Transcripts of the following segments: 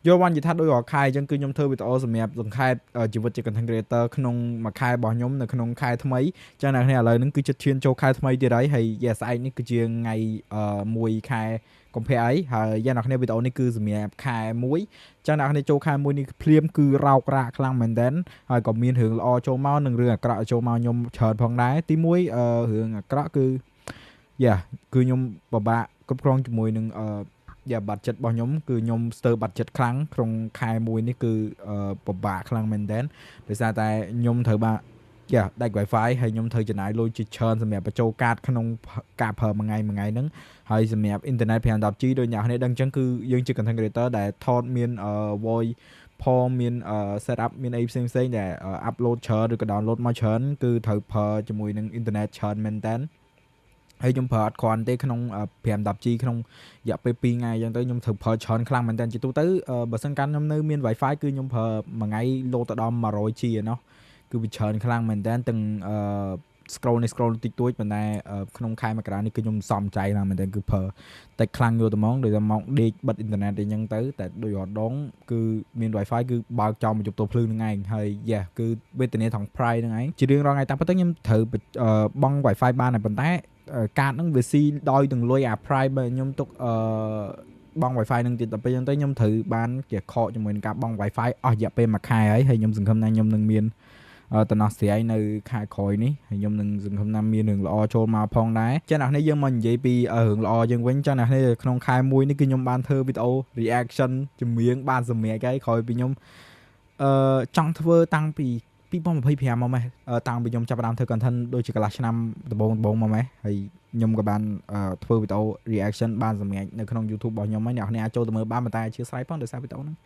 យកបាននិយាយថាដោយរាល់ខែអញ្ចឹងគឺខ្ញុំធ្វើវីដេអូសម្រាប់សង្ខេបជីវិតជា content creator ក្នុងមួយខែរបស់ខ្ញុំនៅក្នុងខែថ្មីអញ្ចឹងអ្នកគ្នាឥឡូវហ្នឹងគឺជិតឈានចូលខែថ្មីទៀតហើយស្អែកនេះគឺជាថ្ងៃ1ខែកុម្ភៈហើយអ្នកគ្នាវីដេអូនេះគឺសម្រាប់ខែ1អញ្ចឹងអ្នកគ្នាចូលខែ1នេះភ្លាមគឺរោគរាក់ខ្លាំងមែនតើហើយក៏មានរឿងល្អចូលមកនិងរឿងអាក្រក់ចូលមកខ្ញុំច្រើនផងដែរទី1រឿងអាក្រក់គឺគឺខ្ញុំពិបាកគ្រប់គ្រងជាមួយនឹងបាត់ចិត្តរបស់ខ្ញុំគឺខ្ញុំស្ទើរបាត់ចិត្តខ្លាំងក្នុងខែ1នេះគឺពិបាកខ្លាំងមែនតើដោយសារតែខ្ញុំត្រូវបាក់ដាច់ Wi-Fi ហើយខ្ញុំត្រូវចំណាយលុយជាច្រើនសម្រាប់បញ្ចូលកាតក្នុងការប្រើមួយថ្ងៃហ្នឹងហើយសម្រាប់អ៊ីនធឺណិត 510G ដូចអ្នកនេះដឹងអញ្ចឹងគឺយើងជា content creator ដែលថតមាន voice ផងមាន setup មានអីផ្សេងៗដែល upload ច្រើនឬក៏ download មកច្រើនគឺត្រូវប្រើជាមួយនឹងអ៊ីនធឺណិតច្រើនមែនតើហើយខ្ញុំប្រើអត់គ្រាន់ទេក្នុង 510G ក្នុងរយៈពេល2ថ្ងៃអញ្ចឹងទៅខ្ញុំត្រូវប្រើច្រើនខ្លាំងមែនតើជាទូទៅបើសិនកាន់ខ្ញុំនៅមាន Wi-Fi គឺខ្ញុំប្រើមួយថ្ងៃលោតទៅដល់ 100G ឯណោះគឺវាច្រើនខ្លាំងមែនតើទាំងscroll តិចតួចប៉ុន្តែក្នុងខែមករានេះគឺខ្ញុំសំចៃណាស់មែនតើគឺប្រើតែខ្លាំងយកតែមកដោយតែមកដេកបិទអ៊ីនធឺណិតអីចឹងទៅតែដូចរដងគឺមាន Wi-Fi គឺបើកចោលមកជប់ទល់ភ្លឺនឹងឯងហើយគឺវេទនាថង price នឹងឯងជារៀងរាល់ថ្ងៃតាមពិតទៅខ្ញុំត្រូវបង់ Wi-Fi បានតែប៉ុន្តែកាតហ្នឹងវាស៊ីដោយទាំងលុយអា price បើខ្ញុំទុកបង់ Wi-Fi នឹងទៀតដល់ពេលអញ្ចឹងទៅខ្ញុំត្រូវបានជាខកជាមួយនឹងការបង់ Wi-Fi អស់រយៈពេលមួយខែហើយខ្ញុំសង្ឃឹមថាខ្ញុំនឹងមានតំណោះស្រាយនៅខែក្រោយនេះហើយខ្ញុំនឹងសង្ឃឹមថាមានរឿងល្អចូលមកផងដែរចឹងអ្នកនេះយើងមកនិយាយពីរឿងល្អយើងវិញចឹងអ្នកនេះក្នុងខែ1នេះគឺខ្ញុំបានធ្វើវីដេអូ reaction ចម្រៀងបានសម្រាប់ហើយក្រោយពីខ្ញុំចង់ធ្វើតាំងពី2025មកម៉េះតាំងពីខ្ញុំចាប់ផ្ដើមធ្វើ content ដូចជាកន្លះឆ្នាំដំបូងមកម៉េះហើយខ្ញុំក៏បានធ្វើវីដេអូ reaction បានសម្រាប់នៅក្នុង YouTube របស់ខ្ញុំហើយអ្នកនេះអាចចូលទៅមើលបានប៉ុន្តែអធិស្ឋានផងដោយសារវីដេអូហ្នឹង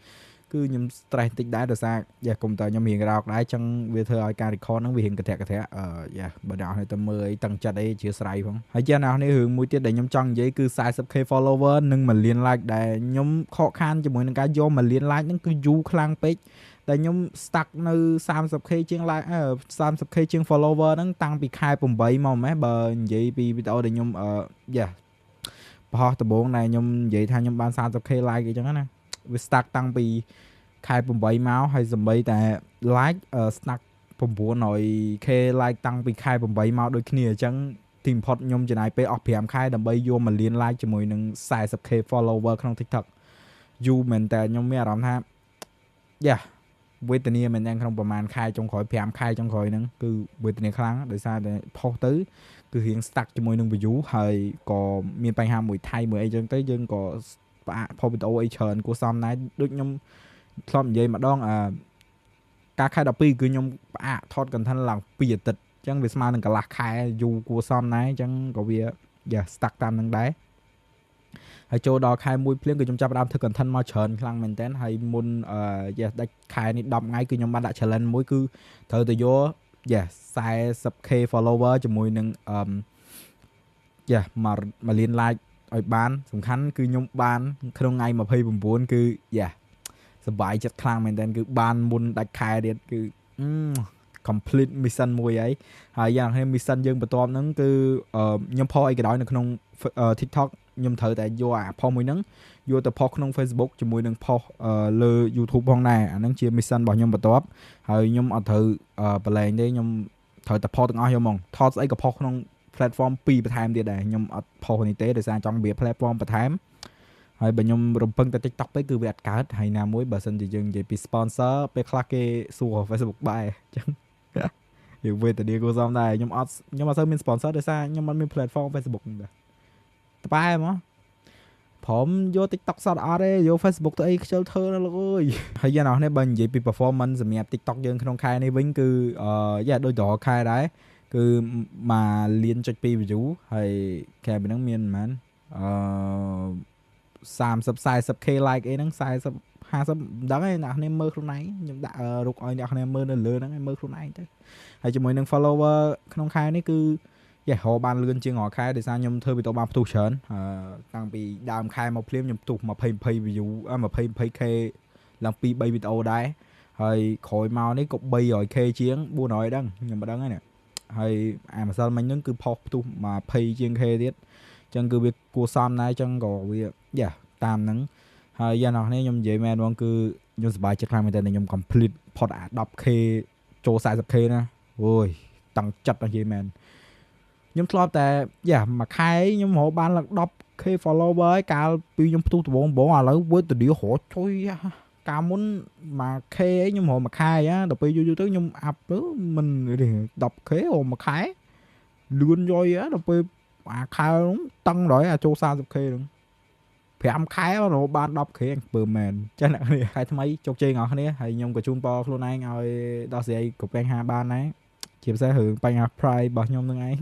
គឺខ្ញុំ stress តិចដែរដោយសារកុំព្យូទ័រខ្ញុំរៀងរោកដែរចឹងវាធ្វើឲ្យការ record ហ្នឹងវារៀងកន្ធាក់បើអ្នកនេះទៅមើលអីតឹងចិត្តអីអធិស្ឋានផងហើយចឹងអ្នកនេះរឿងមួយទៀតដែលខ្ញុំចង់និយាយគឺ 40k follower និង 1 លាន like ដែលខ្ញុំខកខានជាមួយនឹងការយក 1 លាន like ហ្នឹងគឺយូរខ្លាំងពេកតែខ្ញុំ stuck នៅ 30k ជាង like 30k ជាង follower ហ្នឹងតាំងពីខែ8មកម៉េះបើនិយាយពីវីដេអូដែលខ្ញុំបោះដំបូងដែលខ្ញុំនិយាយថាខ្ញុំបាន 30k like អីចឹងណាវា stuck តាំងពីខែ8មកហើយសម្បីតែ like stuck 900k like តាំងពីខែ8មកដូចគ្នាអញ្ចឹងទីបំផុតខ្ញុំចំណាយពេលអស់5ខែដើម្បីយក 1 លាន like ជាមួយនឹង 40k follower ក្នុង TikTok យូរមែនតើខ្ញុំមានអារម្មណ៍ថាវេទនាមែនទាំងក្នុងប្រហែលខែចុងក្រោយ5ខែចុងក្រោយហ្នឹងគឺវេទនាខ្លាំងដោយសារតែផុសទៅគឺរៀង stuck ជាមួយនឹង view ហើយក៏មានបញ្ហាមួយថៃមួយអីចឹងទៅយើងក៏ផ្អាកផុសវីដេអូអីច្រើនគួរសមដែរដូចខ្ញុំធ្លាប់និយាយម្ដងការខែ12គឺខ្ញុំផ្អាកថត content ឡើង2អាទិត្យអញ្ចឹងវាស្មើនឹងកន្លះខែយូរគួរសមដែរអញ្ចឹងក៏វាstuck តាមនឹងដែរហើយចូលដល់ខែ1ភ្លាមគឺខ្ញុំចាប់ផ្ដើមធ្វើ content មកច្រើនខ្លាំងមែនតើហើយមុនដាច់ខែនេះ10ថ្ងៃគឺខ្ញុំបានដាក់ challenge មួយគឺត្រូវទៅយក 40k follower ជាមួយនឹង1 លាន like ឲ្យបានសំខាន់គឺខ្ញុំបានក្នុងថ្ងៃ29គឺសប្បាយចិត្តខ្លាំងមែនតើគឺបានមុនដាច់ខែទៀតគឺ complete mission មួយហើយយ៉ាងនេះ mission យើងបន្ទាប់ហ្នឹងគឺខ្ញុំផុសអីក៏ដោយនៅក្នុង TikTok ខ្ញុំត្រូវតែយកអាផុសមួយហ្នឹងយកទៅផុសក្នុង Facebook ជាមួយនឹងផុសលើ YouTube ផងដែរអាហ្នឹងជា mission របស់ខ្ញុំបន្ទាប់ហើយខ្ញុំអត់ត្រូវប្រឡែងទេខ្ញុំត្រូវតែផុសទាំងអស់យកហ្មងថតស្អីក៏ផុសក្នុង platform 2បន្ថែមទៀតដែរខ្ញុំអត់ផុសនេះទេដោយសារចង់វា platform បន្ថែមហើយបើខ្ញុំរំពឹងតែ TikTok ពេកគឺវាអត់កើតហើយណាមួយបើសិនជាយើងនិយាយពី sponsor ពេលខ្លះគេសួរ Facebook បែរអញ្ចឹងយើងវេទនាគួរសមដែរខ្ញុំអត់សូវមាន sponsor ដោយសារខ្ញុំអត់មាន platform Facebook ហ្នឹងដែរតបែមកព្រមយក TikTok សតអត់ទេយក Facebook ទៅអីខ្ជិលធ្វើណាលោកអើយហើយយ៉ាងណានេះបើនិយាយពី performance សម្រាប់ TikTok យើងក្នុងខែនេះវិញគឺដូចតរខែដែរគឺ1លាន.2 view ហើយខែហ្នឹងមានប្រហែល30-40k like អីហ្នឹង40-50មិនដឹងទេអ្នកនេះមើលខ្លួនឯងខ្ញុំដាក់រូបឲ្យអ្នកនេះមើលនៅលើហ្នឹងឲ្យមើលខ្លួនឯងទៅហើយជាមួយនឹង follower ក្នុងខែនេះគឺរកបានលឿនជាងរាល់ខែដោយសារខ្ញុំធ្វើវីដេអូបានផ្ទុះច្រើនតាំងពីដើមខែមកភ្លាមខ្ញុំផ្ទុះ20 view 20k ឡើង2-3វីដេអូដែរហើយក្រោយមកនេះក៏ 300k ជាង400ដឹងខ្ញុំមិនដឹងទេហើយអាម្សិលមិញហ្នឹងគឺផុសផ្ទុះ20ជាង k ទៀតអញ្ចឹងគឺវាគួរសមដែរអញ្ចឹងក៏វាតាមហ្នឹង ហើយយ៉ាងណានេះខ្ញុំនិយាយមែនហ្មងគឺខ្ញុំសប្បាយចិត្តខ្លាំងមែនតើខ្ញុំ complete ផុតអា 10k ចូល 40k ណាអូយតាំងចិត្តនិយាយមែនខ្ញុំធ្លាប់តែមួយខែខ្ញុំរកបានឡើង 10k follower ហើយកាលពីខ្ញុំផ្ទុះដំបងឥឡូវវើទៅឌីរកជួយកាលមុន 1k ខ្ញុំរកមួយខែដល់ពេលយូរទៅខ្ញុំអាប់ទៅមិន 10k រកមួយខែលឿនយយដល់ពេលអាខែនោះតឹងដល់អាចូល 40k ហ្នឹង5ខែរកបាន 10k អង្គើមែនចាស់អ្នកគ្នាខែថ្មីជោគជ័យទាំងអស់គ្នាហើយខ្ញុំក៏ជូនពរខ្លួនឯងឲ្យដោះស្រាយគ្រប់បញ្ហាបានដែរជាពិសេសរឿងបញ្ហា pride របស់ខ្ញុំនឹងឯង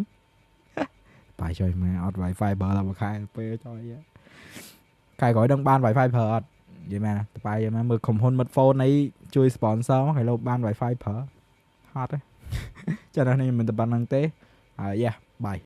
បាយចុយមកអត់ Wi-Fi បើឡើងមួយខែពេលចុយខែក្រោយដឹងបាន Wi-Fi ប្រើអត់និយាយមែនតបាយយមើលក្រុមហ៊ុន Smartphone អីជួយ sponsor មកឲ្យលោកបាន Wi-Fi ប្រើហត់ទេចាស់អ្នកគ្នាមិនតែប៉ុណ្្នឹងទេហើយបាយ